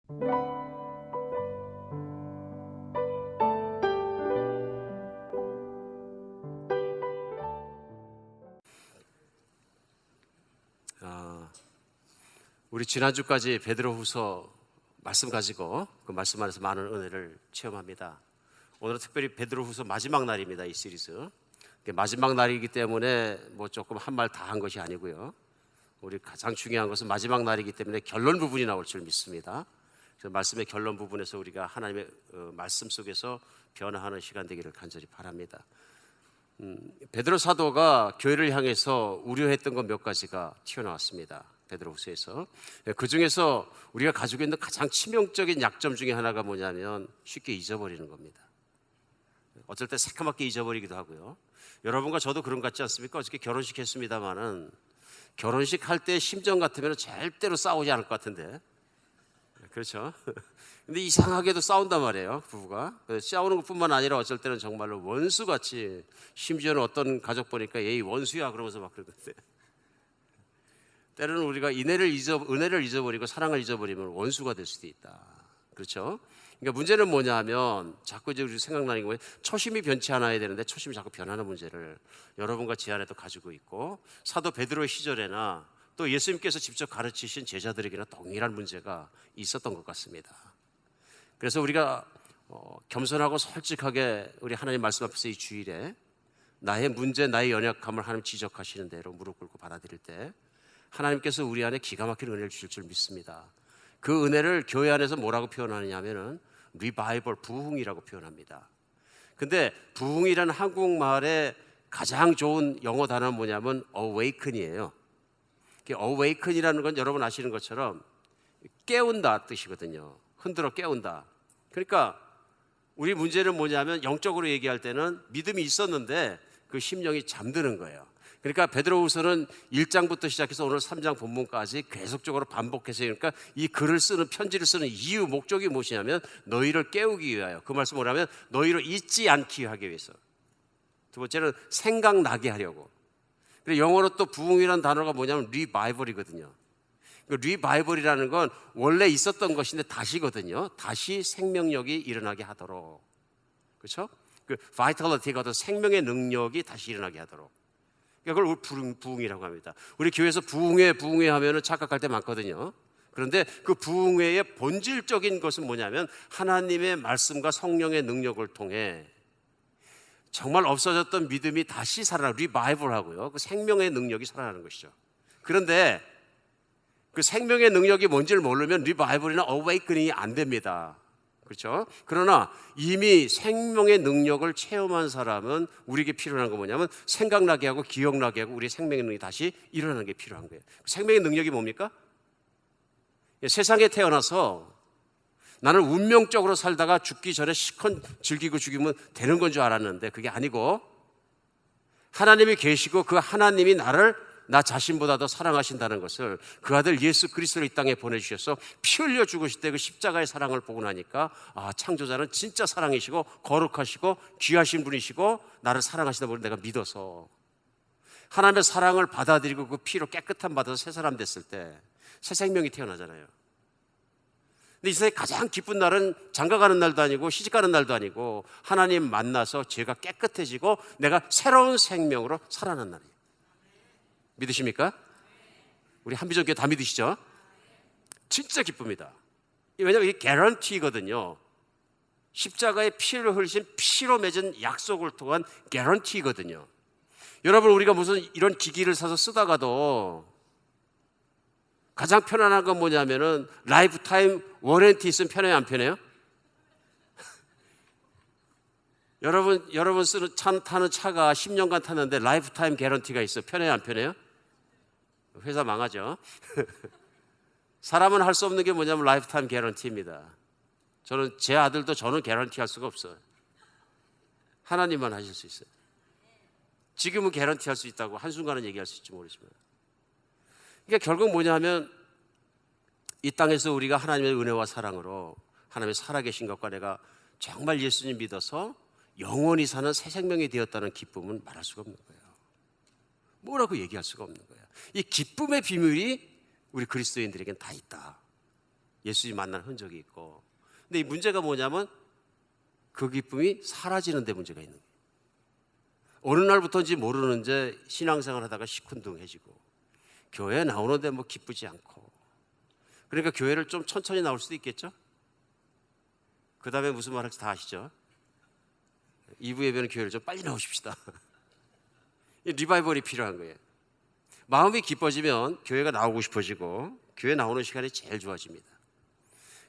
우리 지난주까지 베드로후서 말씀 가지고 그 말씀 안에서 많은 은혜를 체험합니다. 오늘은 특별히 베드로후서 마지막 날입니다. 이 시리즈 마지막 날이기 때문에 뭐 조금 한 말 다 한 것이 아니고요. 우리 가장 중요한 것은 마지막 날이기 때문에 결론 부분이 나올 줄 믿습니다. 그래서 말씀의 결론 부분에서 우리가 하나님의 말씀 속에서 변화하는 시간 되기를 간절히 바랍니다. 베드로 사도가 교회를 향해서 우려했던 것 몇 가지가 튀어나왔습니다. 베드로후서에서 그 중에서 우리가 가지고 있는 가장 치명적인 약점 중에 하나가 뭐냐면 쉽게 잊어버리는 겁니다. 어쩔 때 새카맣게 잊어버리기도 하고요. 여러분과 저도 그런 것 같지 않습니까? 어저께 결혼식 했습니다마는 결혼식 할 때 심정 같으면 절대로 싸우지 않을 것 같은데, 그렇죠? 근데 이상하게도 싸운단 말이에요, 부부가. 싸우는 것뿐만 아니라 어쩔 때는 정말로 원수같이, 심지어는 어떤 가족 보니까 얘 원수야 그러면서 막 그러던데, 때로는 우리가 은혜를 잊어버리고 사랑을 잊어버리면 원수가 될 수도 있다. 그렇죠? 그러니까 문제는 뭐냐면 자꾸 이제 우리 생각나는 게 초심이 변치 않아야 되는데 초심이 자꾸 변하는 문제를 여러분과 제 안에도 가지고 있고, 사도 베드로의 시절에나 또 예수님께서 직접 가르치신 제자들에게는 동일한 문제가 있었던 것 같습니다. 그래서 우리가 겸손하고 솔직하게 우리 하나님 말씀 앞에서 이 주일에 나의 문제, 나의 연약함을 하나님 지적하시는 대로 무릎 꿇고 받아들일 때 하나님께서 우리 안에 기가 막힌 은혜를 주실 줄 믿습니다. 그 은혜를 교회 안에서 뭐라고 표현하느냐 하면은 리바이벌, 부흥이라고 표현합니다. 근데 부흥이라는 한국말의 가장 좋은 영어 단어는 뭐냐면 awaken이에요. awaken이라는 건 여러분 아시는 것처럼 깨운다 뜻이거든요. 흔들어 깨운다. 그러니까 우리 문제는 뭐냐면 영적으로 얘기할 때는 믿음이 있었는데 그 심령이 잠드는 거예요. 그러니까 베드로후서는 1장부터 시작해서 오늘 3장 본문까지 계속적으로 반복해서, 그러니까 이 글을 쓰는, 편지를 쓰는 이유, 목적이 무엇이냐면 너희를 깨우기 위하여, 그 말씀 뭐냐면 너희를 잊지 않기 하기 위해서. 두 번째는 생각나게 하려고. 그리고 영어로 또 부흥이라는 단어가 뭐냐면 리바이벌이거든요. 리바이벌이라는 건 원래 있었던 것인데 다시거든요. 다시 생명력이 일어나게 하도록. 그렇죠? 그 바이탈리티가 어떤 생명의 능력이 다시 일어나게 하도록. 그걸 우리 부흥이라고 합니다. 우리 교회에서 부흥회 하면은 착각할 때 많거든요. 그런데 그 부흥회의 본질적인 것은 뭐냐면 하나님의 말씀과 성령의 능력을 통해 정말 없어졌던 믿음이 다시 살아나, 리바이벌하고요. 그 생명의 능력이 살아나는 것이죠. 그런데 그 생명의 능력이 뭔지를 모르면 리바이벌이나 어웨이크닝이 안 됩니다. 그렇죠? 그러나 이미 생명의 능력을 체험한 사람은 우리에게 필요한 건 뭐냐면 생각나게 하고 기억나게 하고 우리의 생명의 능력이 다시 일어나는 게 필요한 거예요. 생명의 능력이 뭡니까? 세상에 태어나서 나는 운명적으로 살다가 죽기 전에 시컨 즐기고 죽이면 되는 건 줄 알았는데 그게 아니고, 하나님이 계시고 그 하나님이 나 자신보다 더 사랑하신다는 것을, 그 아들 예수 그리스도를 이 땅에 보내주셔서 피 흘려 죽으실 때 그 십자가의 사랑을 보고 나니까, 아, 창조자는 진짜 사랑이시고 거룩하시고 귀하신 분이시고 나를 사랑하시다 보니 내가 믿어서 하나님의 사랑을 받아들이고 그 피로 깨끗함 받아서 새 사람 됐을 때 새 생명이 태어나잖아요. 근데 이 세상에 가장 기쁜 날은 장가가는 날도 아니고 시집가는 날도 아니고 하나님 만나서 죄가 깨끗해지고 내가 새로운 생명으로 살아난 날이에요. 믿으십니까? 우리 한비전교회 다 믿으시죠? 진짜 기쁩니다. 왜냐하면 이게 개런티거든요. 십자가의 피를 흘리신 피로 맺은 약속을 통한 개런티거든요. 여러분, 우리가 무슨 이런 기기를 사서 쓰다가도 가장 편안한 건 뭐냐면은 라이프타임 워런티 있으면 편해요, 안 편해요? 여러분 타는 차가 10년간 탔는데 라이프타임 개런티가 있어요. 편해요, 안 편해요? 회사 망하죠. 사람은 할 수 없는 게 뭐냐면 라이프타임 개런티입니다. 제 아들도 저는 개런티 할 수가 없어요. 하나님만 하실 수 있어요. 지금은 개런티 할 수 있다고 한순간은 얘기할 수 있지 모르지만, 그러니까 결국 뭐냐면 이 땅에서 우리가 하나님의 은혜와 사랑으로 하나님의 살아계신 것과 내가 정말 예수님 믿어서 영원히 사는 새 생명이 되었다는 기쁨은 말할 수가 없는 거예요. 뭐라고 얘기할 수가 없는 거예요. 이 기쁨의 비밀이 우리 그리스도인들에겐 다 있다. 예수님 만난 흔적이 있고. 근데 이 문제가 뭐냐면 그 기쁨이 사라지는 데 문제가 있는 거예요. 어느 날부터인지 모르는지 신앙생활 하다가 시큰둥해지고 교회에 나오는데 뭐 기쁘지 않고. 그러니까 교회를 좀 천천히 나올 수도 있겠죠. 그 다음에 무슨 말 할지 다 아시죠? 2부 예배는 교회를 좀 빨리 나오십시다. 리바이벌이 필요한 거예요. 마음이 기뻐지면 교회가 나오고 싶어지고 교회 나오는 시간이 제일 좋아집니다.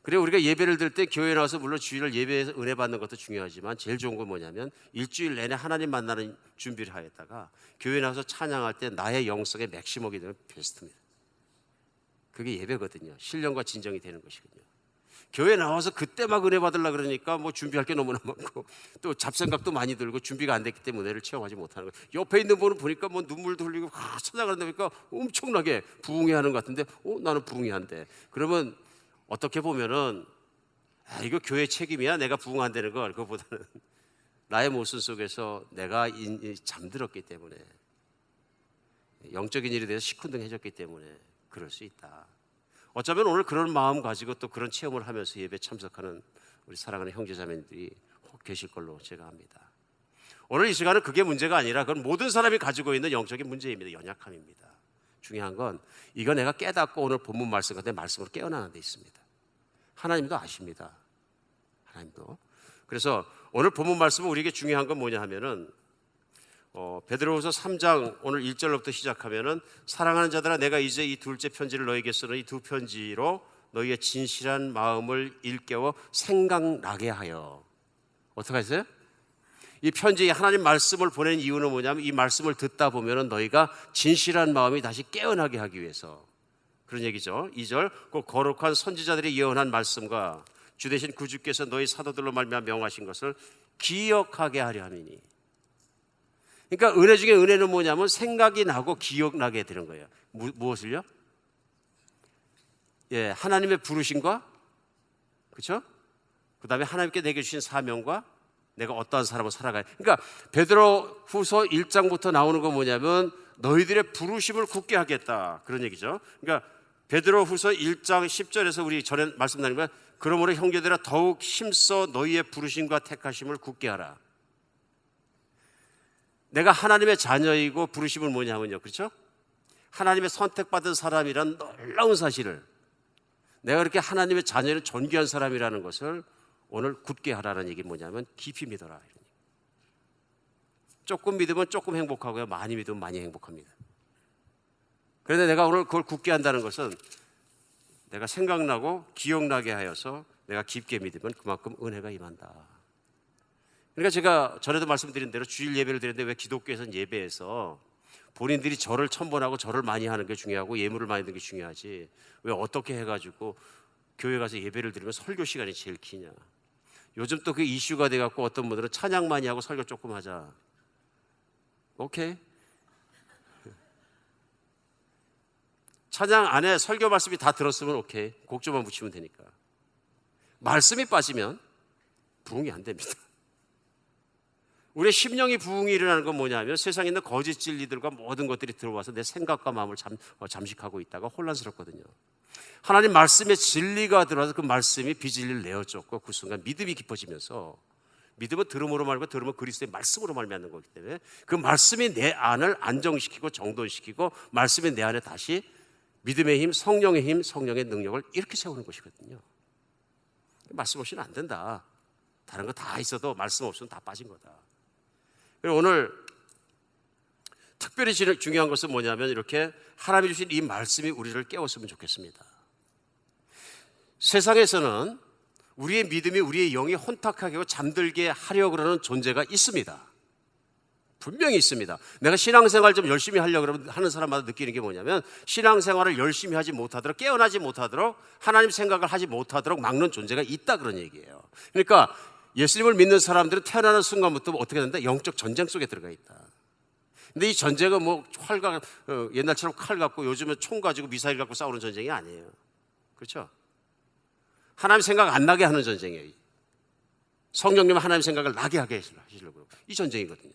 그리고 우리가 예배를 드릴 때 교회에 나와서 물론 주일을 예배에서 은혜 받는 것도 중요하지만 제일 좋은 건 뭐냐면 일주일 내내 하나님 만나는 준비를 하였다가 교회에 나와서 찬양할 때 나의 영성의 맥시멈이 되면 베스트입니다. 그게 예배거든요. 신령과 진정이 되는 것이거든요. 교회 나와서 그때 막 은혜 받으려고 그러니까 뭐 준비할 게 너무나 많고 또 잡생각도 많이 들고 준비가 안 됐기 때문에 은혜를 체험하지 못하는 거예요. 옆에 있는 분은 보니까 뭐 눈물도 흘리고 찾아가는데 보니까 엄청나게 부흥회하는 것 같은데 나는 부흥회한데. 그러면 어떻게 보면은 이거 교회 책임이야 내가 부흥한다는 걸. 그거보다는 나의 모습 속에서 내가 잠들었기 때문에 영적인 일에 대해서 시큰둥해졌기 때문에 그럴 수 있다. 어쩌면 오늘 그런 마음 가지고 또 그런 체험을 하면서 예배 참석하는 우리 사랑하는 형제자매들이 혹 계실 걸로 제가 압니다. 오늘 이 시간은 그게 문제가 아니라 그건 모든 사람이 가지고 있는 영적인 문제입니다. 연약함입니다. 중요한 건 이거 내가 깨닫고 오늘 본문 말씀 같은 말씀으로 깨어나는 데 있습니다. 하나님도 아십니다. 하나님도. 그래서 오늘 본문 말씀은 우리에게 중요한 건 뭐냐 하면은 베드로후서 3장 오늘 1절로부터 시작하면은 사랑하는 자들아 내가 이제 이 둘째 편지를 너에게 쓰는 이 두 편지로 너희의 진실한 마음을 일깨워 생각나게 하여. 어떻게 하세요? 이 편지에 하나님 말씀을 보낸 이유는 뭐냐면 이 말씀을 듣다 보면은 너희가 진실한 마음이 다시 깨어나게 하기 위해서 그런 얘기죠. 2절 그 거룩한 선지자들이 예언한 말씀과 주 대신 구주께서 너희 사도들로 말미암아 명하신 것을 기억하게 하려 함이니. 그러니까 은혜 중에 은혜는 뭐냐면 생각이 나고 기억나게 되는 거예요. 무엇을요? 예, 하나님의 부르심과 그렇죠? 그 다음에 하나님께 내게 주신 사명과 내가 어떠한 사람으로 살아가야. 그러니까 베드로후서 1장부터 나오는 건 뭐냐면 너희들의 부르심을 굳게 하겠다 그런 얘기죠. 그러니까 베드로후서 1장 10절에서 우리 전에 말씀 나눈 거야. 그러므로 형제들아 더욱 힘써 너희의 부르심과 택하심을 굳게 하라. 내가 하나님의 자녀이고 부르심은 뭐냐면요, 그렇죠? 하나님의 선택받은 사람이란 놀라운 사실을, 내가 그렇게 하나님의 자녀를 존귀한 사람이라는 것을 오늘 굳게 하라는 얘기 뭐냐면 깊이 믿어라. 조금 믿으면 조금 행복하고요, 많이 믿으면 많이 행복합니다. 그런데 내가 오늘 그걸 굳게 한다는 것은 내가 생각나고 기억나게 하여서 내가 깊게 믿으면 그만큼 은혜가 임한다. 그러니까 제가 전에도 말씀드린 대로 주일 예배를 드리는데 왜 기독교에서는 예배에서 본인들이 절을 천번하고 절을 많이 하는 게 중요하고 예물을 많이 드는 게 중요하지 왜 어떻게 해가지고 교회 가서 예배를 드리면 설교 시간이 제일 기냐. 요즘 또 그 이슈가 돼갖고 어떤 분들은 찬양 많이 하고 설교 조금 하자. 오케이. 찬양 안에 설교 말씀이 다 들었으면 오케이. 곡조만 붙이면 되니까. 말씀이 빠지면 부흥이 안 됩니다. 우리의 심령이 부흥이 일어나는 건 뭐냐면 세상에 있는 거짓 진리들과 모든 것들이 들어와서 내 생각과 마음을 잠식하고 있다가 혼란스럽거든요. 하나님 말씀의 진리가 들어와서 그 말씀이 비진리를 내어줬고 그 순간 믿음이 깊어지면서 믿음은 들음으로 말고 들음은 그리스도의 말씀으로 말미암는 거기 때문에 그 말씀이 내 안을 안정시키고 정돈시키고 말씀이 내 안에 다시 믿음의 힘, 성령의 능력을 이렇게 세우는 것이거든요. 말씀 없이는 안 된다. 다른 거 다 있어도 말씀 없으면 다 빠진 거다. 오늘 특별히 중요한 것은 뭐냐면 이렇게 하나님이 주신 이 말씀이 우리를 깨웠으면 좋겠습니다. 세상에서는 우리의 믿음이 우리의 영이 혼탁하게 하고 잠들게 하려고 하는 존재가 있습니다. 분명히 있습니다. 내가 신앙생활 좀 열심히 하려고 하는 사람마다 느끼는 게 뭐냐면 신앙생활을 열심히 하지 못하도록 깨어나지 못하도록 하나님 생각을 하지 못하도록 막는 존재가 있다 그런 얘기예요. 그러니까 예수님을 믿는 사람들은 태어나는 순간부터 어떻게 된다? 영적 전쟁 속에 들어가 있다. 근데 이 전쟁은 뭐 옛날처럼 칼 갖고 요즘은 총 가지고 미사일 갖고 싸우는 전쟁이 아니에요. 그렇죠? 하나님 생각 안 나게 하는 전쟁이에요. 성령님은 하나님 생각을 나게 하게 하시려고 이 전쟁이거든요.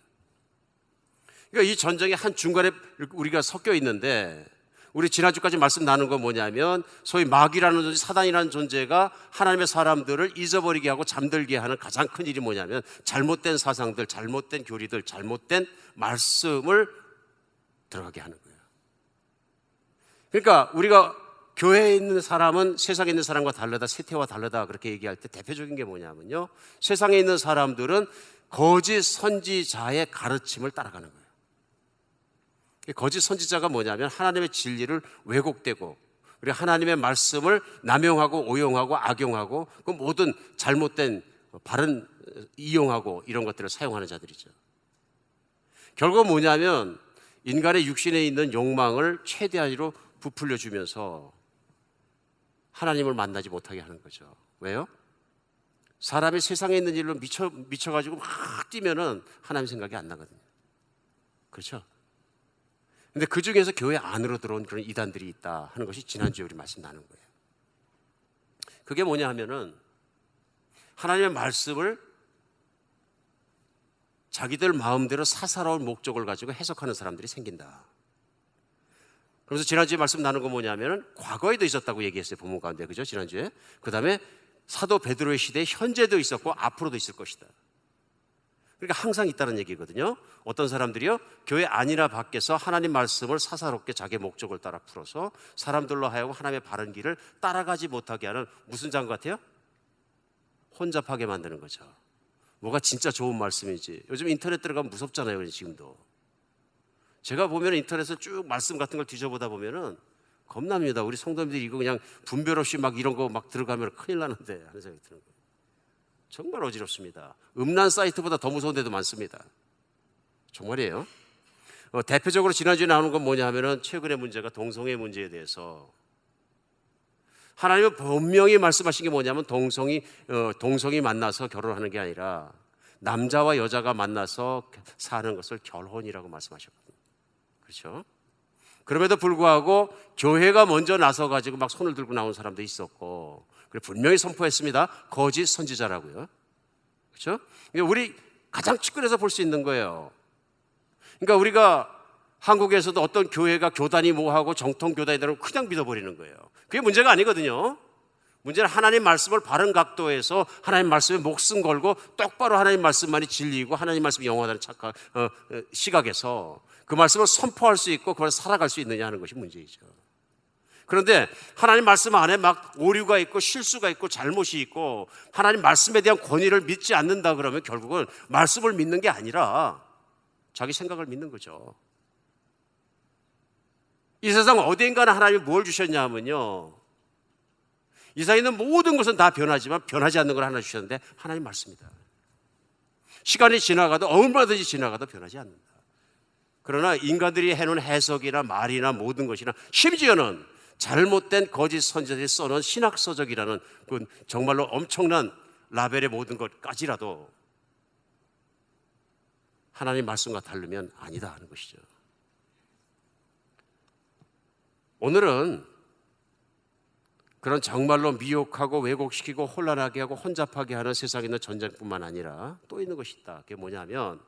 그러니까 이 전쟁의 한 중간에 우리가 섞여 있는데 우리 지난주까지 말씀 나눈 건 뭐냐면 소위 마귀라는 존재, 사단이라는 존재가 하나님의 사람들을 잊어버리게 하고 잠들게 하는 가장 큰 일이 뭐냐면 잘못된 사상들, 잘못된 교리들, 잘못된 말씀을 들어가게 하는 거예요. 그러니까 우리가 교회에 있는 사람은 세상에 있는 사람과 다르다, 세태와 다르다 그렇게 얘기할 때 대표적인 게 뭐냐면요, 세상에 있는 사람들은 거짓 선지자의 가르침을 따라가는 거예요. 거짓 선지자가 뭐냐면 하나님의 진리를 왜곡되고 그리고 하나님의 말씀을 남용하고 오용하고 악용하고 그 모든 잘못된 바른 이용하고 이런 것들을 사용하는 자들이죠. 결국 뭐냐면 인간의 육신에 있는 욕망을 최대한으로 부풀려 주면서 하나님을 만나지 못하게 하는 거죠. 왜요? 사람이 세상에 있는 일로 미쳐가지고 막 뛰면은 하나님 생각이 안 나거든요. 그렇죠? 근데 그 중에서 교회 안으로 들어온 그런 이단들이 있다 하는 것이 지난주에 우리 말씀 나눈 거예요. 그게 뭐냐 하면은 하나님의 말씀을 자기들 마음대로 사사로운 목적을 가지고 해석하는 사람들이 생긴다. 그래서 지난주에 말씀 나눈 거 뭐냐면은 과거에도 있었다고 얘기했어요. 본문 가운데. 그죠? 지난주에. 그 다음에 사도 베드로의 시대에 현재도 있었고 앞으로도 있을 것이다. 그러니까 항상 있다는 얘기거든요. 어떤 사람들이요, 교회 안이나 밖에서 하나님 말씀을 사사롭게 자기의 목적을 따라 풀어서 사람들로 하여금 하나님의 바른 길을 따라가지 못하게 하는 무슨 장 같아요? 혼잡하게 만드는 거죠. 뭐가 진짜 좋은 말씀인지. 요즘 인터넷 들어가면 무섭잖아요. 지금도. 제가 보면 인터넷을 쭉 말씀 같은 걸 뒤져보다 보면은 겁납니다. 우리 성도님들이 이거 그냥 분별 없이 막 이런 거 막 들어가면 큰일 나는데 하는 생각이 드는 거예요. 정말 어지럽습니다. 음란 사이트보다 더 무서운 데도 많습니다. 정말이에요. 대표적으로 지난주에 나오는 건 뭐냐 하면은 최근의 문제가 동성애 문제에 대해서 하나님은 분명히 말씀하신 게 뭐냐면 동성이 만나서 결혼하는 게 아니라 남자와 여자가 만나서 사는 것을 결혼이라고 말씀하셨거든요. 그렇죠? 그럼에도 불구하고 교회가 먼저 나서가지고 막 손을 들고 나온 사람도 있었고, 그리고 분명히 선포했습니다. 거짓 선지자라고요. 그렇죠? 우리 가장 측근에서 볼 수 있는 거예요. 그러니까 우리가 한국에서도 어떤 교회가 교단이 뭐하고 정통 교단이라고 그냥 믿어버리는 거예요. 그게 문제가 아니거든요. 문제는 하나님 말씀을 바른 각도에서 하나님 말씀에 목숨 걸고 똑바로 하나님 말씀만이 진리이고 하나님 말씀이 영원하다는 시각에서 그 말씀을 선포할 수 있고 그걸 살아갈 수 있느냐 하는 것이 문제이죠. 그런데 하나님 말씀 안에 막 오류가 있고 실수가 있고 잘못이 있고 하나님 말씀에 대한 권위를 믿지 않는다 그러면 결국은 말씀을 믿는 게 아니라 자기 생각을 믿는 거죠. 이 세상 어디인가는 하나님이 뭘 주셨냐 하면요, 이 세상에 있는 모든 것은 다 변하지만 변하지 않는 걸 하나 주셨는데 하나님 말씀입니다. 시간이 지나가도 얼마든지 지나가도 변하지 않는다. 그러나 인간들이 해놓은 해석이나 말이나 모든 것이나 심지어는 잘못된 거짓 선지자들이 써놓은 신학서적이라는 그 정말로 엄청난 라벨의 모든 것까지라도 하나님 말씀과 다르면 아니다 하는 것이죠. 오늘은 그런 정말로 미혹하고 왜곡시키고 혼란하게 하고 혼잡하게 하는 세상에 있는 전쟁뿐만 아니라 또 있는 것이 있다. 그게 뭐냐면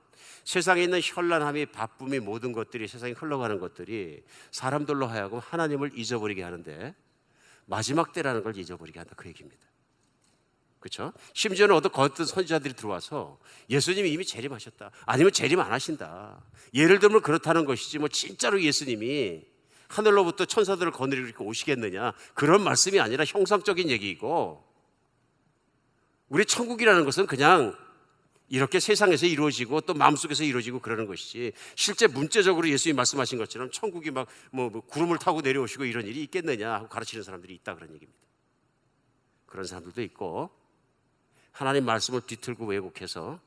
세상에 있는 현란함이 바쁨이 모든 것들이 세상에 흘러가는 것들이 사람들로 하여금 하나님을 잊어버리게 하는데 마지막 때라는 걸 잊어버리게 한다 그 얘기입니다. 그렇죠? 심지어는 어떤 선지자들이 들어와서 예수님이 이미 재림하셨다, 아니면 재림 안 하신다, 예를 들면 그렇다는 것이지 뭐 진짜로 예수님이 하늘로부터 천사들을 거느리고 이렇게 오시겠느냐, 그런 말씀이 아니라 형상적인 얘기이고, 우리 천국이라는 것은 그냥 이렇게 세상에서 이루어지고 또 마음속에서 이루어지고 그러는 것이지 실제 문자적으로 예수님이 말씀하신 것처럼 천국이 막 뭐 구름을 타고 내려오시고 이런 일이 있겠느냐 하고 가르치는 사람들이 있다 그런 얘기입니다. 그런 사람들도 있고, 하나님 말씀을 뒤틀고 왜곡해서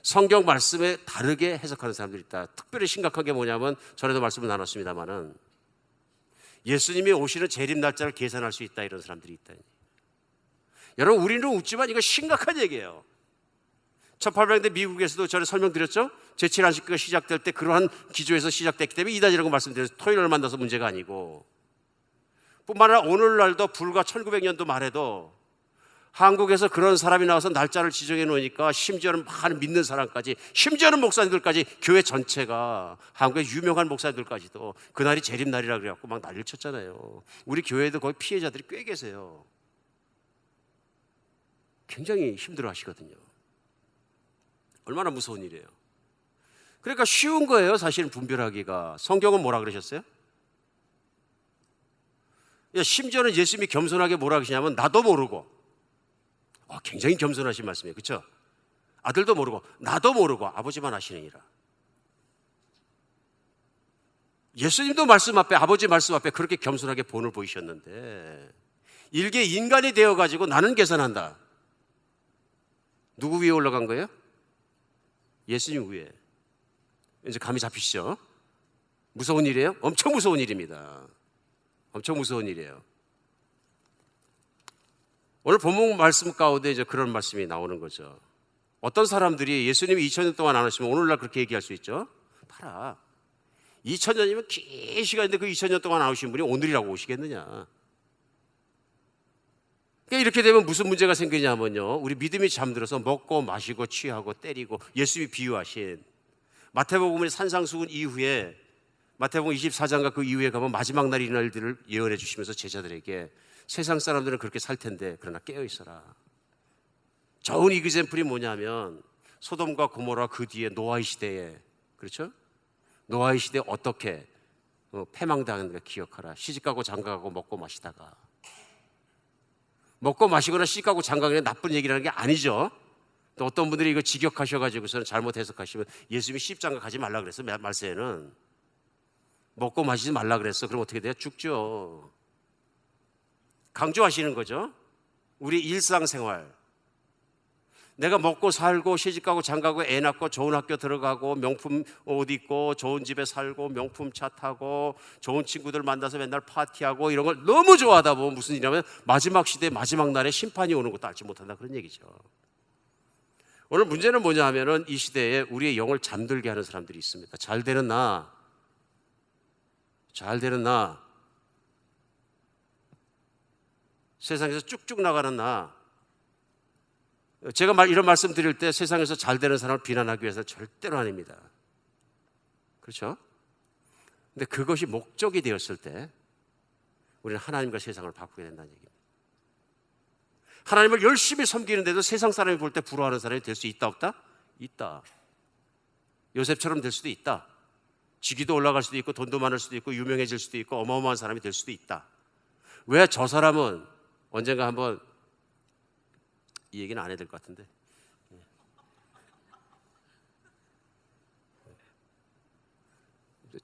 성경 말씀에 다르게 해석하는 사람들이 있다. 특별히 심각한 게 뭐냐면 전에도 말씀을 나눴습니다마는 예수님이 오시는 재림 날짜를 계산할 수 있다 이런 사람들이 있다. 여러분, 우리는 웃지만 이거 심각한 얘기예요. 1800년대 미국에서도 전에 설명드렸죠. 제7안식교가 시작될 때 그러한 기조에서 시작됐기 때문에 이단이라고 말씀드렸어요. 토요일을 만나서 문제가 아니고, 뿐만 아니라 오늘날도 불과 1900년도 말에도 한국에서 그런 사람이 나와서 날짜를 지정해 놓으니까 심지어는 많은 믿는 사람까지, 심지어는 목사님들까지, 교회 전체가, 한국의 유명한 목사님들까지도 그날이 재림날이라 그래갖고 막 난리를 쳤잖아요. 우리 교회에도 거의 피해자들이 꽤 계세요. 굉장히 힘들어 하시거든요. 얼마나 무서운 일이에요. 그러니까 쉬운 거예요, 사실은 분별하기가. 성경은 뭐라 그러셨어요? 심지어는 예수님이 겸손하게 뭐라 그러시냐면 나도 모르고, 굉장히 겸손하신 말씀이에요. 그렇죠? 아들도 모르고 나도 모르고 아버지만 아시느니라. 예수님도 말씀 앞에, 아버지 말씀 앞에 그렇게 겸손하게 본을 보이셨는데, 일개 인간이 되어가지고 나는 계산한다. 누구 위에 올라간 거예요? 예수님 위에. 이제 감이 잡히시죠? 무서운 일이에요? 엄청 무서운 일입니다. 엄청 무서운 일이에요. 오늘 본문 말씀 가운데 이제 그런 말씀이 나오는 거죠. 어떤 사람들이 예수님이 2000년 동안 안 오시면 오늘날 그렇게 얘기할 수 있죠. 봐라, 2000년이면 긴 시간인데 그 2000년 동안 안 오신 분이 오늘이라고 오시겠느냐. 그러니까 이렇게 되면 무슨 문제가 생기냐면요, 우리 믿음이 잠들어서 먹고 마시고 취하고 때리고, 예수님이 비유하신 마태복음의 산상수훈 이후에, 마태복음 24장과 그 이후에 가면 마지막 날 이날들을 예언해 주시면서 제자들에게 세상 사람들은 그렇게 살 텐데 그러나 깨어 있어라. 좋은 이그젬플이 뭐냐면 소돔과 고모라 그 뒤에 노아의 시대에, 그렇죠? 노아의 시대에 어떻게 패망당하는가 기억하라. 시집가고 장가가고 먹고 마시다가, 먹고 마시거나 시집가고 장가가는 나쁜 얘기라는 게 아니죠. 또 어떤 분들이 이거 직역하셔가지고서는 잘못 해석하시면 예수님이 시집장가 가지 말라 그랬어. 말세에는 먹고 마시지 말라 그랬어. 그럼 어떻게 돼요? 죽죠. 강조하시는 거죠. 우리 일상생활, 내가 먹고 살고 시집가고 장가고 애 낳고 좋은 학교 들어가고 명품 옷 입고 좋은 집에 살고 명품 차 타고 좋은 친구들 만나서 맨날 파티하고 이런 걸 너무 좋아하다 보면 무슨 일이냐면 마지막 시대 마지막 날에 심판이 오는 것도 알지 못한다, 그런 얘기죠. 오늘 문제는 뭐냐 하면은 이 시대에 우리의 영을 잠들게 하는 사람들이 있습니다. 잘 되는 나, 세상에서 쭉쭉 나가는 나. 제가 이런 말씀 드릴 때 세상에서 잘 되는 사람을 비난하기 위해서 절대로 아닙니다. 그렇죠? 근데 그것이 목적이 되었을 때 우리는 하나님과 세상을 바꾸게 된다는 얘기입니다. 하나님을 열심히 섬기는데도 세상 사람이 볼 때 부러워하는 사람이 될 수 있다 없다? 있다. 요셉처럼 될 수도 있다. 직위도 올라갈 수도 있고 돈도 많을 수도 있고 유명해질 수도 있고 어마어마한 사람이 될 수도 있다. 왜 저 사람은, 언젠가 한번 이 얘기는 안 해야 될 것 같은데,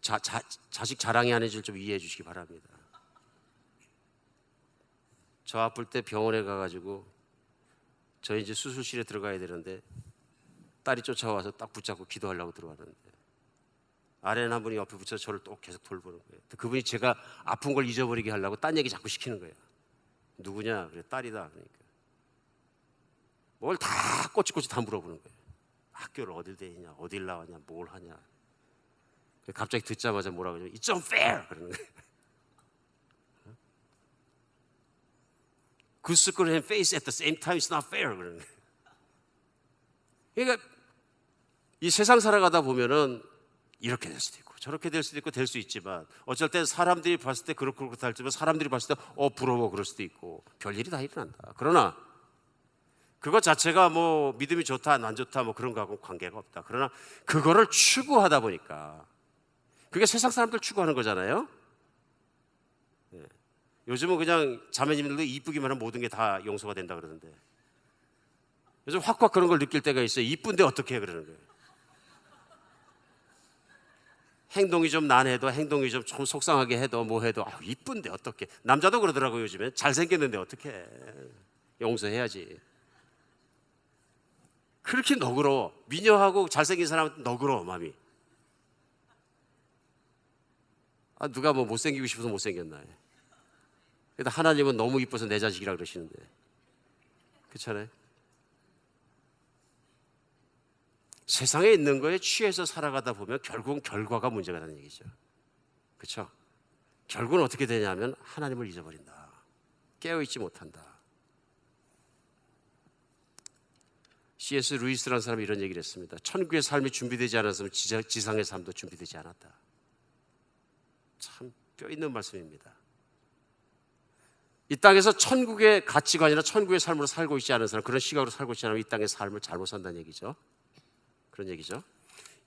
자식 자랑이 아니줄 좀 이해해 주시기 바랍니다. 저 아플 때 병원에 가가지고 저 이제 수술실에 들어가야 되는데 딸이 쫓아와서 딱 붙잡고 기도하려고 들어왔는데 아내는 한 분이 옆에 붙여서 저를 또 계속 돌보는 거예요. 그분이 제가 아픈 걸 잊어버리게 하려고 딴 얘기 자꾸 시키는 거예요. 누구냐? 그래, 딸이다. 그러니까 뭘 다 꼬치꼬치 다 물어보는 거예요. 학교를 어딜 다니냐, 어딜 나왔냐, 뭘 하냐. 갑자기 듣자마자 뭐라 그러냐면 It's unfair 그러는 거예요. Good school and face at the same time is not fair 그러는 거예요. 그러니까 이 세상 살아가다 보면은 이렇게 될 수도 있고 저렇게 될 수도 있고 될 수 있지만, 어쩔 때 사람들이 봤을 때 그렇고 할지만 사람들이 봤을 때 부러워 그럴 수도 있고 별일이 다 일어난다. 그러나 그것 자체가 뭐 믿음이 좋다 안 좋다 뭐 그런 거하고 관계가 없다. 그러나 그거를 추구하다 보니까, 그게 세상 사람들 추구하는 거잖아요. 요즘은 그냥 자매님들도 이쁘기만 하면 모든 게 다 용서가 된다 그러는데, 요즘 확확 그런 걸 느낄 때가 있어요. 이쁜데 어떻게 해 그러는 거예요. 행동이 좀 난해도, 행동이 좀 속상하게 해도 뭐 해도 이쁜데 어떻게. 남자도 그러더라고요. 요즘에 잘생겼는데 어떻게 해. 용서해야지. 그렇게 너그러워. 미녀하고 잘생긴 사람은 너그러워 마음이. 누가 뭐 못생기고 싶어서 못생겼나. 그래도 하나님은 너무 이뻐서 내 자식이라 그러시는데, 그렇잖아요. 세상에 있는 거에 취해서 살아가다 보면 결국은 결과가 문제가 되는 얘기죠. 그렇죠? 결국은 어떻게 되냐면 하나님을 잊어버린다. 깨어있지 못한다. C.S. 루이스라는 사람이 이런 얘기를 했습니다. 천국의 삶이 준비되지 않았으면 지상의 삶도 준비되지 않았다. 참 뼈 있는 말씀입니다. 이 땅에서 천국의 가치관이나 천국의 삶으로 살고 있지 않은 사람, 그런 시각으로 살고 있지 않으면 이 땅의 삶을 잘못 산다는 얘기죠. 그런 얘기죠.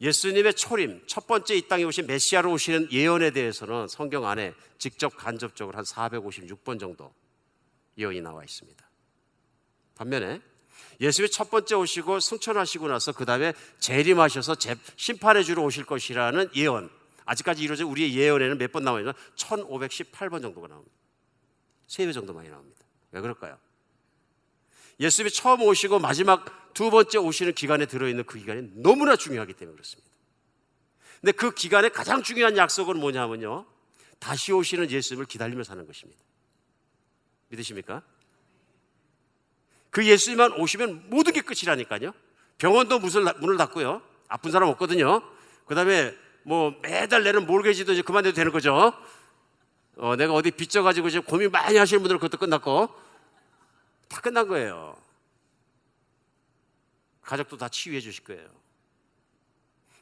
예수님의 초림, 첫 번째 이 땅에 오신 메시아로 오시는 예언에 대해서는 성경 안에 직접 간접적으로 한 456번 정도 예언이 나와 있습니다. 반면에 예수님이 첫 번째 오시고 승천하시고 나서 그 다음에 재림하셔서 심판해 주러 오실 것이라는 예언, 아직까지 이루어진 우리의 예언에는 몇 번 나와 있나? 1518번 정도가 나옵니다. 3배 정도 많이 나옵니다. 왜 그럴까요? 예수님이 처음 오시고 마지막 두 번째 오시는 기간에 들어있는 그 기간이 너무나 중요하기 때문에 그렇습니다. 근데 그 기간에 가장 중요한 약속은 뭐냐면요, 다시 오시는 예수님을 기다리며 사는 것입니다. 믿으십니까? 그 예수님만 오시면 모든 게 끝이라니까요. 병원도 문을 닫고요, 아픈 사람 없거든요. 그 다음에 뭐 매달 내는 몰개지도 이제 그만둬도 되는 거죠. 내가 어디 빚져가지고 지금 고민 많이 하시는 분들은 그것도 끝났고 다 끝난 거예요. 가족도 다 치유해 주실 거예요.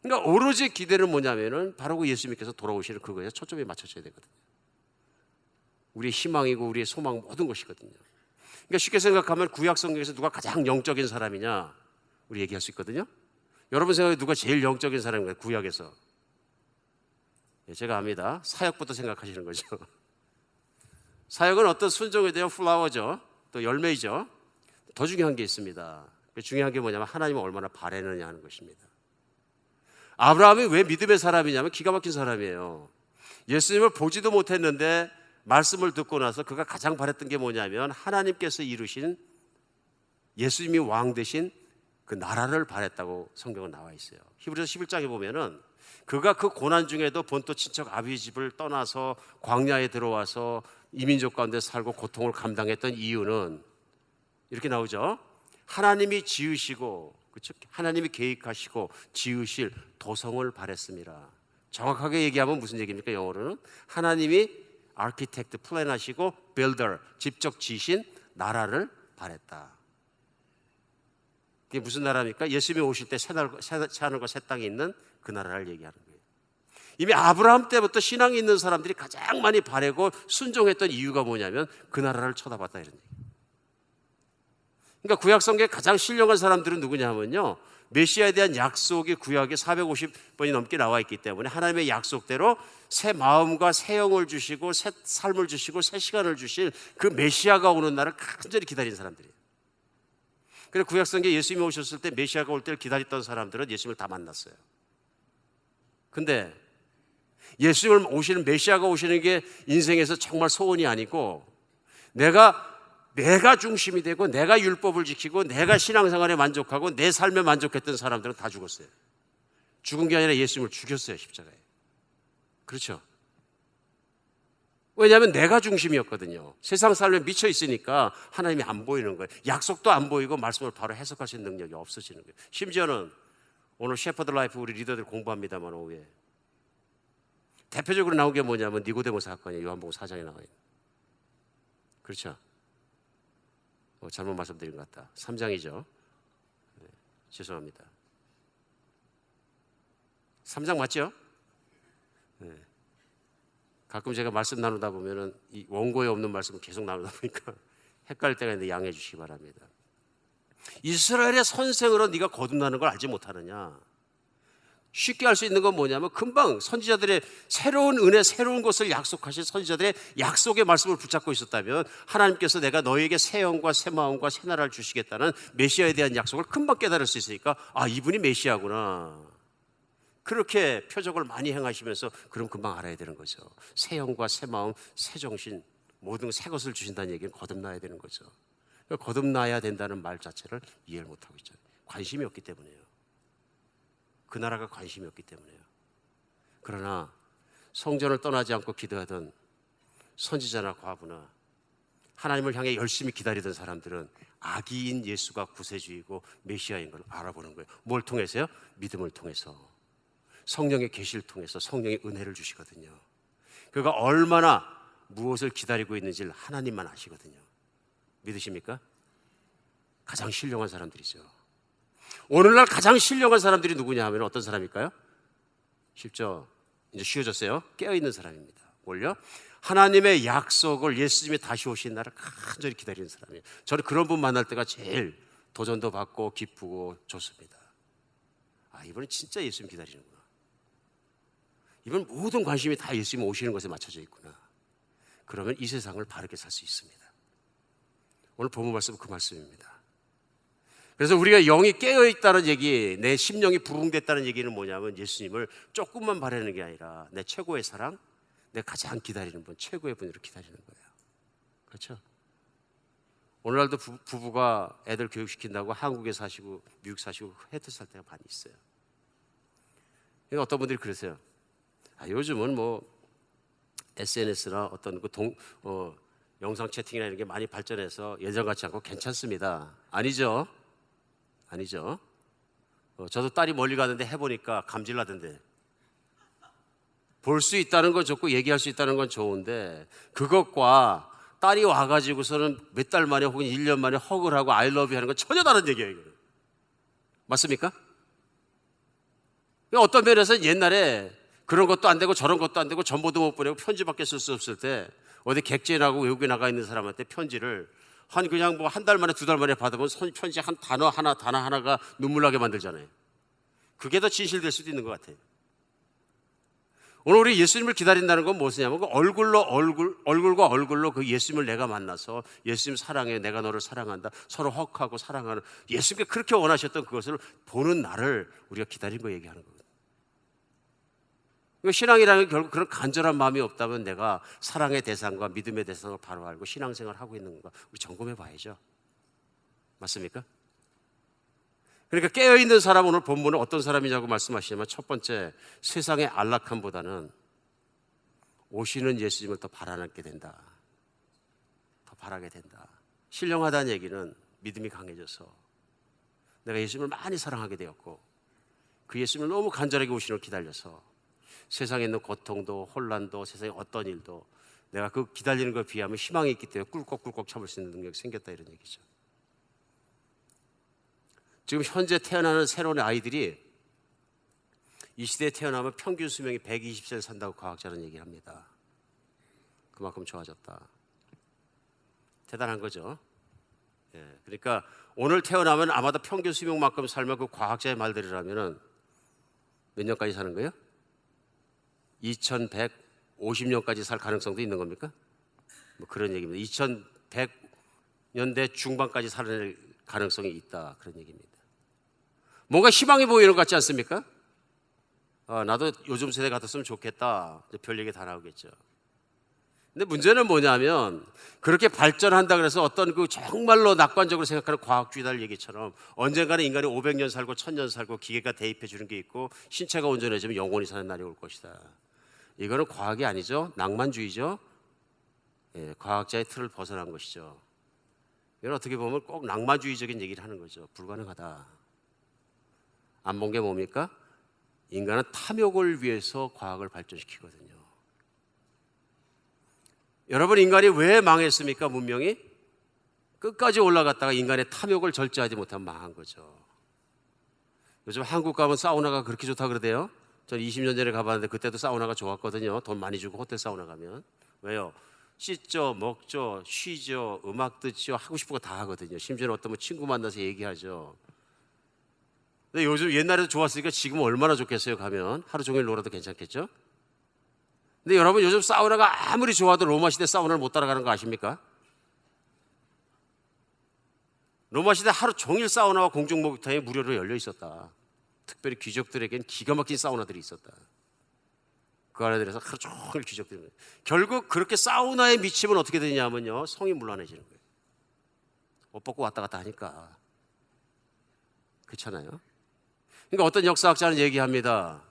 그러니까 오로지 기대는 뭐냐면은 바로 그 예수님께서 돌아오시는 그거에 초점이 맞춰져야 되거든요. 우리의 희망이고 우리의 소망 모든 것이거든요. 그러니까 쉽게 생각하면 구약 성경에서 누가 가장 영적인 사람이냐 우리 얘기할 수 있거든요. 여러분 생각에 누가 제일 영적인 사람인가요? 구약에서. 제가 압니다. 사역부터 생각하시는 거죠. 사역은 어떤 순종에 대한 플라워죠. 또 열매이죠. 더 중요한 게 있습니다. 중요한 게 뭐냐면 하나님을 얼마나 바라느냐 하는 것입니다. 아브라함이 왜 믿음의 사람이냐면 기가 막힌 사람이에요. 예수님을 보지도 못했는데 말씀을 듣고 나서 그가 가장 바랬던 게 뭐냐면 하나님께서 이루신 예수님이 왕 되신 그 나라를 바랬다고 성경은 나와 있어요. 히브리서 11장에 보면은 그가 그 고난 중에도 본토 친척 아비 집을 떠나서 광야에 들어와서 이민족 가운데 살고 고통을 감당했던 이유는 이렇게 나오죠. 하나님이 지으시고, 그렇죠? 하나님이 계획하시고 지으실 도성을 바랬습니다. 정확하게 얘기하면 무슨 얘기입니까? 영어로는 하나님이 아키텍트 플랜하시고 빌더 직접 지으신 나라를 바랬다. 그게 무슨 나라입니까? 예수님이 오실 때 새 하늘과 새 땅이 있는 그 나라를 얘기하는 거예요. 이미 아브라함 때부터 신앙이 있는 사람들이 가장 많이 바라고 순종했던 이유가 뭐냐면 그 나라를 쳐다봤다 이런 얘기예요. 그러니까 구약 성경에 가장 신령한 사람들은 누구냐면요, 메시아에 대한 약속이 구약에 450번이 넘게 나와 있기 때문에 하나님의 약속대로 새 마음과 새 영을 주시고 새 삶을 주시고 새 시간을 주실 그 메시아가 오는 날을 간절히 기다린 사람들이에요. 그래서 구약 성경에 예수님이 오셨을 때 메시아가 올 때를 기다렸던 사람들은 예수님을 다 만났어요. 근데 예수님을 오시는 메시아가 오시는 게 인생에서 정말 소원이 아니고 내가 중심이 되고 내가 율법을 지키고 내가 신앙생활에 만족하고 내 삶에 만족했던 사람들은 다 죽었어요. 죽은 게 아니라 예수님을 죽였어요, 십자가에. 그렇죠? 왜냐하면 내가 중심이었거든요. 세상 삶에 미쳐 있으니까 하나님이 안 보이는 거예요. 약속도 안 보이고 말씀을 바로 해석할 수 있는 능력이 없어지는 거예요. 심지어는 오늘 셰퍼드 라이프 우리 리더들 공부합니다만 오후에 대표적으로 나온 게 뭐냐면 니고데모 사건이에요. 요한복음 4장에 나와 있는. 그렇죠? 잘못 말씀드린 것 같다. 3장이죠. 네, 죄송합니다. 3장 맞죠? 네. 가끔 제가 말씀 나누다 보면은 이 원고에 없는 말씀을 계속 나누다 보니까 헷갈릴 때가 있는데 양해해 주시기 바랍니다. 이스라엘의 선생으로 네가 거듭나는 걸 알지 못하느냐? 쉽게 알 수 있는 건 뭐냐면 금방 선지자들의 새로운 은혜, 새로운 것을 약속하신 선지자들의 약속의 말씀을 붙잡고 있었다면 하나님께서 내가 너에게 새 영과 새 마음과 새 나라를 주시겠다는 메시아에 대한 약속을 금방 깨달을 수 있으니까 아, 이분이 메시아구나. 그렇게 표적을 많이 행하시면서 그럼 금방 알아야 되는 거죠. 새 영과 새 마음, 새 정신, 모든 새 것을 주신다는 얘기는 거듭나야 되는 거죠. 거듭나야 된다는 말 자체를 이해를 못하고 있죠. 관심이 없기 때문이에요. 그 나라가 관심이 없기 때문이에요. 그러나 성전을 떠나지 않고 기도하던 선지자나 과부나 하나님을 향해 열심히 기다리던 사람들은 아기인 예수가 구세주이고 메시아인 걸 알아보는 거예요. 뭘 통해서요? 믿음을 통해서, 성령의 계시를 통해서 성령의 은혜를 주시거든요. 그가 얼마나 무엇을 기다리고 있는지를 하나님만 아시거든요. 믿으십니까? 가장 신령한 사람들이죠. 오늘날 가장 신령한 사람들이 누구냐 하면 어떤 사람일까요? 쉽죠? 이제 쉬워졌어요. 깨어있는 사람입니다. 뭘요? 하나님의 약속을 예수님이 다시 오신 날을 간절히 기다리는 사람이에요. 저는 그런 분 만날 때가 제일 도전도 받고 기쁘고 좋습니다. 아, 이분은 진짜 예수님 기다리는구나. 이분 모든 관심이 다 예수님 오시는 것에 맞춰져 있구나. 그러면 이 세상을 바르게 살 수 있습니다. 오늘 본문 말씀은 그 말씀입니다. 그래서 우리가 영이 깨어있다는 얘기, 내 심령이 부흥됐다는 얘기는 뭐냐면 예수님을 조금만 바라는 게 아니라 내 최고의 사랑, 내 가장 기다리는 분, 최고의 분으로 기다리는 거예요. 그렇죠? 오늘날도 부부가 애들 교육시킨다고 한국에 사시고 미국 사시고 해외 살 때가 많이 있어요. 그러니까 어떤 분들이 그러세요. 아, 요즘은 뭐 SNS나 어떤 그 영상 채팅이나 이런 게 많이 발전해서 예전 같지 않고 괜찮습니다. 아니죠? 아니죠. 저도 딸이 멀리 가는데 해보니까 감질나던데. 볼 수 있다는 건 좋고 얘기할 수 있다는 건 좋은데 그것과 딸이 와가지고서는 몇 달 만에 혹은 1년 만에 허그를 하고 I love you 하는 건 전혀 다른 얘기예요. 이거는. 맞습니까? 어떤 면에서 옛날에 그런 것도 안 되고 저런 것도 안 되고 전보도 못 보내고 편지밖에 쓸 수 없을 때 어디 객지에 나가고 외국에 나가 있는 사람한테 편지를 그냥 뭐 한 달 만에 두 달 만에 받으면 편지 한 단어 하나가 눈물 나게 만들잖아요. 그게 더 진실될 수도 있는 것 같아요. 오늘 우리 예수님을 기다린다는 건 무엇이냐면 얼굴과 얼굴로 그 예수님을 내가 만나서 예수님 사랑해, 내가 너를 사랑한다, 서로 헉하고 사랑하는 예수님께 그렇게 원하셨던 그것을 보는 날을 우리가 기다린 거 얘기하는 거거든요. 신앙이라는 게 결국 그런 간절한 마음이 없다면 내가 사랑의 대상과 믿음의 대상을 바로 알고 신앙생활을 하고 있는 건가 우리 점검해 봐야죠. 맞습니까? 그러니까 깨어있는 사람, 오늘 본문은 어떤 사람이냐고 말씀하시냐면 첫 번째, 세상의 안락함보다는 오시는 예수님을 더 바라게 된다. 더 바라게 된다. 신령하다는 얘기는 믿음이 강해져서 내가 예수님을 많이 사랑하게 되었고 그 예수님을 너무 간절하게 오시는 걸 기다려서 세상에 있는 고통도 혼란도 세상의 어떤 일도 내가 그 기다리는 걸 비하면 희망이 있기 때문에 꿀꺽꿀꺽 참을 수 있는 능력이 생겼다, 이런 얘기죠. 지금 현재 태어나는 새로운 아이들이 이 시대에 태어나면 평균 수명이 120세를 산다고 과학자는 얘기를 합니다. 그만큼 좋아졌다. 대단한 거죠. 예, 그러니까 오늘 태어나면 아마도 평균 수명만큼 살면 그 과학자의 말대로라면 몇 년까지 사는 거예요? 2150년까지 살 가능성도 있는 겁니까? 뭐 그런 얘기입니다. 2100년대 중반까지 살 가능성이 있다, 그런 얘기입니다. 뭔가 희망이 보이는 것 같지 않습니까? 나도 요즘 세대 같았으면 좋겠다. 별 얘기 다 나오겠죠. 근데 문제는 뭐냐면 그렇게 발전한다 그래서 어떤 그 정말로 낙관적으로 생각하는 과학주의자들 얘기처럼 언젠가는 인간이 500년 살고 1000년 살고 기계가 대입해 주는 게 있고 신체가 온전해지면 영원히 사는 날이 올 것이다. 이거는 과학이 아니죠. 낭만주의죠. 예, 과학자의 틀을 벗어난 것이죠. 이건 어떻게 보면 꼭 낭만주의적인 얘기를 하는 거죠. 불가능하다. 안 본 게 뭡니까? 인간은 탐욕을 위해서 과학을 발전시키거든요. 여러분, 인간이 왜 망했습니까? 문명이 끝까지 올라갔다가 인간의 탐욕을 절제하지 못하면 망한 거죠. 요즘 한국 가면 사우나가 그렇게 좋다 그러대요. 전 20년 전에 가봤는데 그때도 사우나가 좋았거든요. 돈 많이 주고 호텔 사우나 가면. 왜요? 씻죠, 먹죠, 쉬죠, 음악 듣죠, 하고 싶은 거 다 하거든요. 심지어는 어떤 친구 만나서 얘기하죠. 근데 요즘 옛날에도 좋았으니까 지금 얼마나 좋겠어요. 가면 하루 종일 놀아도 괜찮겠죠. 근데 여러분, 요즘 사우나가 아무리 좋아도 로마 시대 사우나를 못 따라가는 거 아십니까? 로마 시대 하루 종일 사우나와 공중 목욕탕이 무료로 열려 있었다. 특별히 귀족들에겐 기가 막힌 사우나들이 있었다. 그 안에 들어서 하루 종일 귀족들이. 결국 그렇게 사우나에 미치면 어떻게 되냐면요, 성이 문란해지는 거예요. 옷 벗고 왔다 갔다 하니까. 그렇잖아요. 그러니까 어떤 역사학자는 얘기합니다.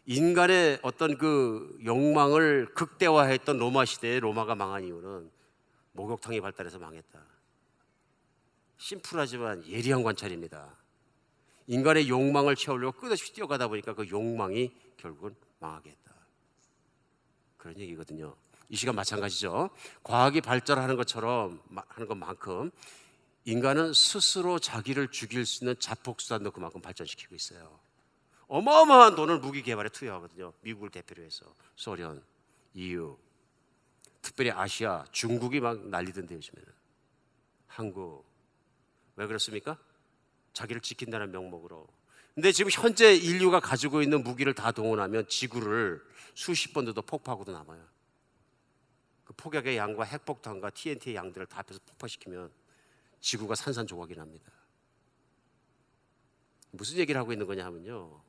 인간의 어떤 그 욕망을 극대화했던 로마 시대에 로마가 망한 이유는 목욕탕이 발달해서 망했다. 심플하지만 예리한 관찰입니다. 인간의 욕망을 채우려고 끝없이 뛰어가다 보니까 그 욕망이 결국은 망하게 했다. 그런 얘기거든요. 이 시간 마찬가지죠. 과학이 발전하는 것처럼 하는 것만큼 인간은 스스로 자기를 죽일 수 있는 자폭수단도 그만큼 발전시키고 있어요. 어마어마한 돈을 무기 개발에 투여하거든요. 미국을 대표로 해서 소련, EU, 특별히 아시아, 중국이 막 난리던데 요즘에는. 한국. 왜 그렇습니까? 자기를 지킨다는 명목으로. 근데 지금 현재 인류가 가지고 있는 무기를 다 동원하면 지구를 수십 번 더 폭파하고도 남아요. 그 폭약의 양과 핵폭탄과 TNT의 양들을 다 합해서 폭파시키면 지구가 산산조각이 납니다. 무슨 얘기를 하고 있는 거냐 하면요,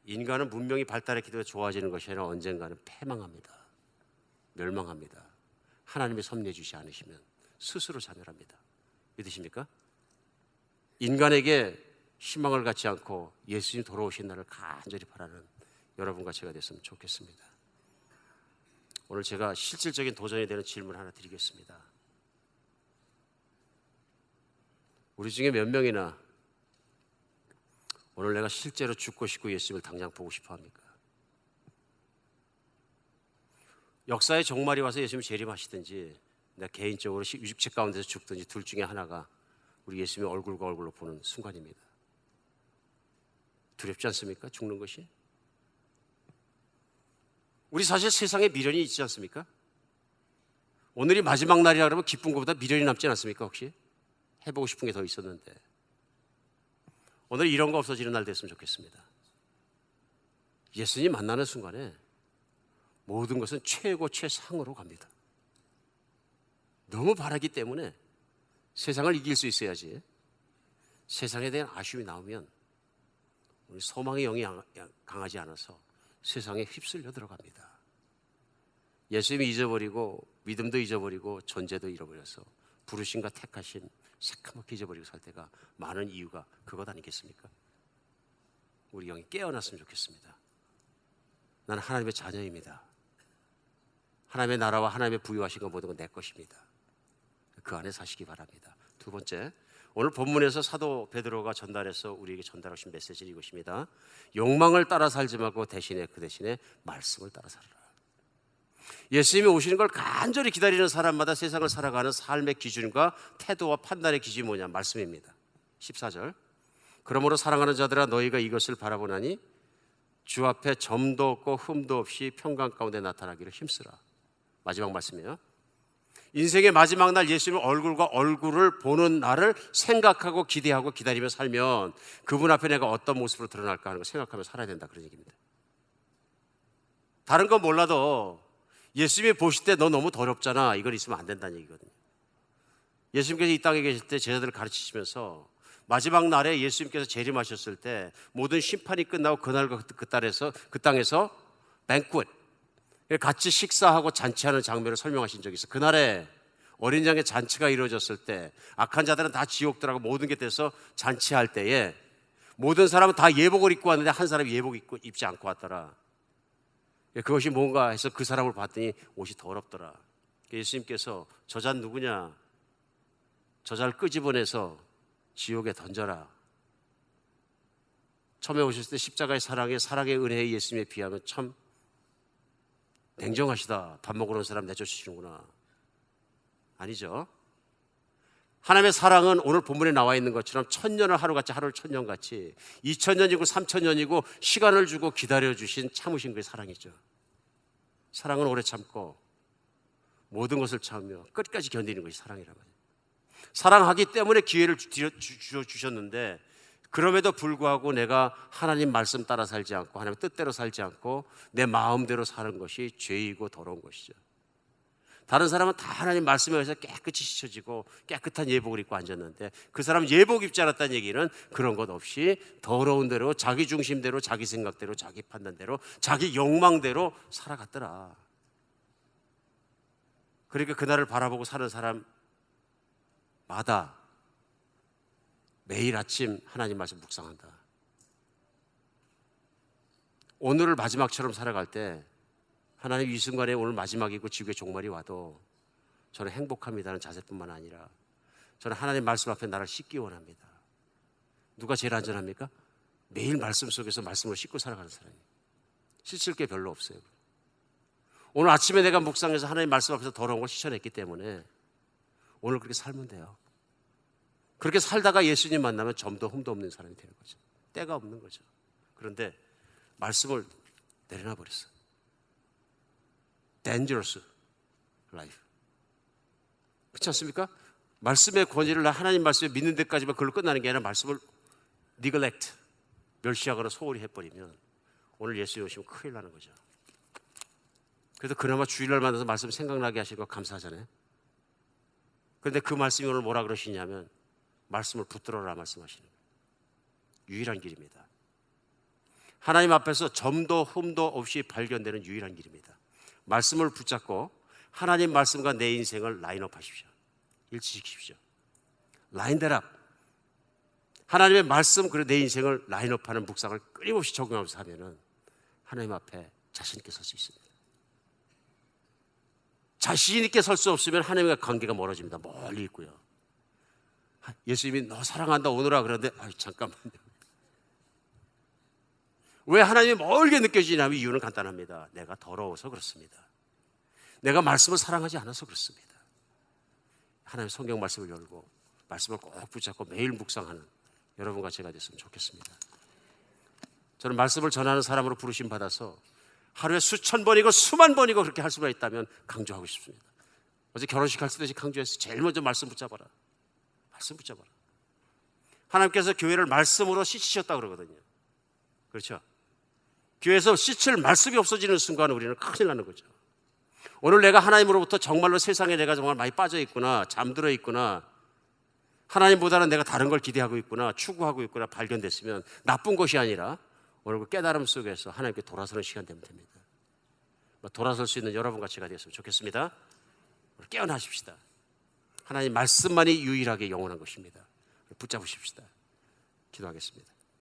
인간은 문명이 발달했기 때문에 좋아지는 것이 아니라 언젠가는 패망합니다. 멸망합니다. 하나님이 섭리해 주지 않으시면 스스로 자멸합니다. 믿으십니까? 인간에게 희망을 갖지 않고 예수님 돌아오신 날을 간절히 바라는 여러분과 제가 됐으면 좋겠습니다. 오늘 제가 실질적인 도전이 되는 질문 하나 드리겠습니다. 우리 중에 몇 명이나 오늘 내가 실제로 죽고 싶고 예수님을 당장 보고 싶어 합니까? 역사의 종말이 와서 예수님이 재림하시든지 내가 개인적으로 육체 가운데서 죽든지 둘 중에 하나가 우리 예수님의 얼굴과 얼굴로 보는 순간입니다. 두렵지 않습니까? 죽는 것이? 우리 사실 세상에 미련이 있지 않습니까? 오늘이 마지막 날이라 그러면 기쁜 것보다 미련이 남지 않습니까? 혹시? 해보고 싶은 게 더 있었는데 오늘 이런 거 없어지는 날 됐으면 좋겠습니다. 예수님 만나는 순간에 모든 것은 최고 최상으로 갑니다. 너무 바라기 때문에 세상을 이길 수 있어야지. 세상에 대한 아쉬움이 나오면 우리 소망의 영이 강하지 않아서 세상에 휩쓸려 들어갑니다. 예수님이 잊어버리고 믿음도 잊어버리고 존재도 잃어버려서 부르심과 택하신 새카맣게 잊어버리고 살 때가 많은 이유가 그것 아니겠습니까? 우리 영이 깨어났으면 좋겠습니다. 나는 하나님의 자녀입니다. 하나님의 나라와 하나님의 부유하신 것 모든 건 내 것입니다. 그 안에 사시기 바랍니다. 두 번째, 오늘 본문에서 사도 베드로가 전달해서 우리에게 전달하신 메시지는 이것입니다. 욕망을 따라 살지 말고 그 대신에 말씀을 따라 살아라. 예수님이 오시는 걸 간절히 기다리는 사람마다 세상을 살아가는 삶의 기준과 태도와 판단의 기준이 뭐냐? 말씀입니다. 14절. 그러므로 사랑하는 자들아 너희가 이것을 바라보나니 주 앞에 점도 없고 흠도 없이 평강 가운데 나타나기를 힘쓰라. 마지막 말씀이에요. 인생의 마지막 날 예수님의 얼굴과 얼굴을 보는 날을 생각하고 기대하고 기다리며 살면 그분 앞에 내가 어떤 모습으로 드러날까 하는 걸 생각하며 살아야 된다, 그런 얘기입니다. 다른 건 몰라도 예수님이 보실 때 너 너무 더럽잖아, 이걸 있으면 안 된다는 얘기거든요. 예수님께서 이 땅에 계실 때 제자들을 가르치시면서 마지막 날에 예수님께서 재림하셨을 때 모든 심판이 끝나고 그날과 그 땅에서 뱅쿠엣, 같이 식사하고 잔치하는 장면을 설명하신 적이 있어요. 그날에 어린 양의 잔치가 이루어졌을 때 악한 자들은 다 지옥 들어가고 모든 게 돼서 잔치할 때에 모든 사람은 다 예복을 입고 왔는데 한 사람이 예복 입지 않고 왔더라. 그것이 뭔가 해서 그 사람을 봤더니 옷이 더럽더라. 예수님께서 저자는 누구냐? 저자를 끄집어내서 지옥에 던져라. 처음에 오셨을 때 십자가의 사랑의 은혜의 예수님에 비하면 참 냉정하시다. 밥 먹으러 온 사람 내쫓으시는구나. 아니죠. 하나님의 사랑은 오늘 본문에 나와 있는 것처럼 1000년을 하루같이, 하루를 1000년같이 2000년이고 3000년이고 시간을 주고 기다려주신 참으신 그의 사랑이죠. 사랑은 오래 참고 모든 것을 참으며 끝까지 견디는 것이 사랑이라고 해요. 사랑하기 때문에 기회를 주셨는데 그럼에도 불구하고 내가 하나님 말씀 따라 살지 않고 하나님의 뜻대로 살지 않고 내 마음대로 사는 것이 죄이고 더러운 것이죠. 다른 사람은 다 하나님 말씀에 의해서 깨끗이 씻어지고 깨끗한 예복을 입고 앉았는데 그 사람은 예복 입지 않았다는 얘기는 그런 것 없이 더러운 대로 자기 중심대로 자기 생각대로 자기 판단대로 자기 욕망대로 살아갔더라. 그러니까 그날을 바라보고 사는 사람마다 매일 아침 하나님 말씀 묵상한다. 오늘을 마지막처럼 살아갈 때 하나님 이 순간에 오늘 마지막이고 지구의 종말이 와도 저는 행복합니다는 자세뿐만 아니라 저는 하나님 말씀 앞에 나를 씻기 원합니다. 누가 제일 안전합니까? 매일 말씀 속에서 말씀을 씻고 살아가는 사람이에요. 씻을 게 별로 없어요. 오늘 아침에 내가 묵상해서 하나님 말씀 앞에서 더러운 걸 씻어냈기 때문에 오늘 그렇게 살면 돼요. 그렇게 살다가 예수님 만나면 점도 흠도 없는 사람이 되는 거죠. 때가 없는 거죠. 그런데 말씀을 내려놔 버렸어요. Dangerous life. 그렇지 않습니까? 말씀의 권위를 하나님 말씀을 믿는 데까지만 그걸로 끝나는 게 아니라 말씀을 neglect, 멸시하거나 소홀히 해버리면 오늘 예수님 오시면 큰일 나는 거죠. 그래도 그나마 주일날 만나서 말씀 생각나게 하시는 거 감사하잖아요. 그런데 그 말씀이 오늘 뭐라 그러시냐면 말씀을 붙들어라 말씀하시는 거예요. 유일한 길입니다. 하나님 앞에서 점도 흠도 없이 발견되는 유일한 길입니다. 말씀을 붙잡고 하나님 말씀과 내 인생을 라인업 하십시오. 일치시키십시오. 라인대랍. 하나님의 말씀 그리고 내 인생을 라인업하는 묵상을 끊임없이 적용하면서 하면은 하나님 앞에 자신 있게 설 수 있습니다. 자신 있게 설 수 없으면 하나님과 관계가 멀어집니다. 멀리 있고요. 예수님이 너 사랑한다 오너라 그러는데 잠깐만요. 왜 하나님이 멀게 느껴지냐면 이유는 간단합니다. 내가 더러워서 그렇습니다. 내가 말씀을 사랑하지 않아서 그렇습니다. 하나님 성경 말씀을 열고 말씀을 꼭 붙잡고 매일 묵상하는 여러분과 제가 됐으면 좋겠습니다. 저는 말씀을 전하는 사람으로 부르심 받아서 하루에 수천 번이고 수만 번이고 그렇게 할 수가 있다면 강조하고 싶습니다. 어제 결혼식 할 때도 강조해서 제일 먼저 말씀 붙잡아라. 말씀 붙잡아라. 하나님께서 교회를 말씀으로 씻으셨다고 그러거든요. 그렇죠? 교회에서 씻을 말씀이 없어지는 순간 우리는 큰일 나는 거죠. 오늘 내가 하나님으로부터 정말로 세상에 내가 정말 많이 빠져 있구나, 잠들어 있구나, 하나님보다는 내가 다른 걸 기대하고 있구나, 추구하고 있구나 발견됐으면 나쁜 것이 아니라 오늘 그 깨달음 속에서 하나님께 돌아서는 시간 되면 됩니다. 돌아설 수 있는 여러분과 제가 되었으면 좋겠습니다. 깨어나십시다. 하나님 말씀만이 유일하게 영원한 것입니다. 붙잡으십시다. 기도하겠습니다.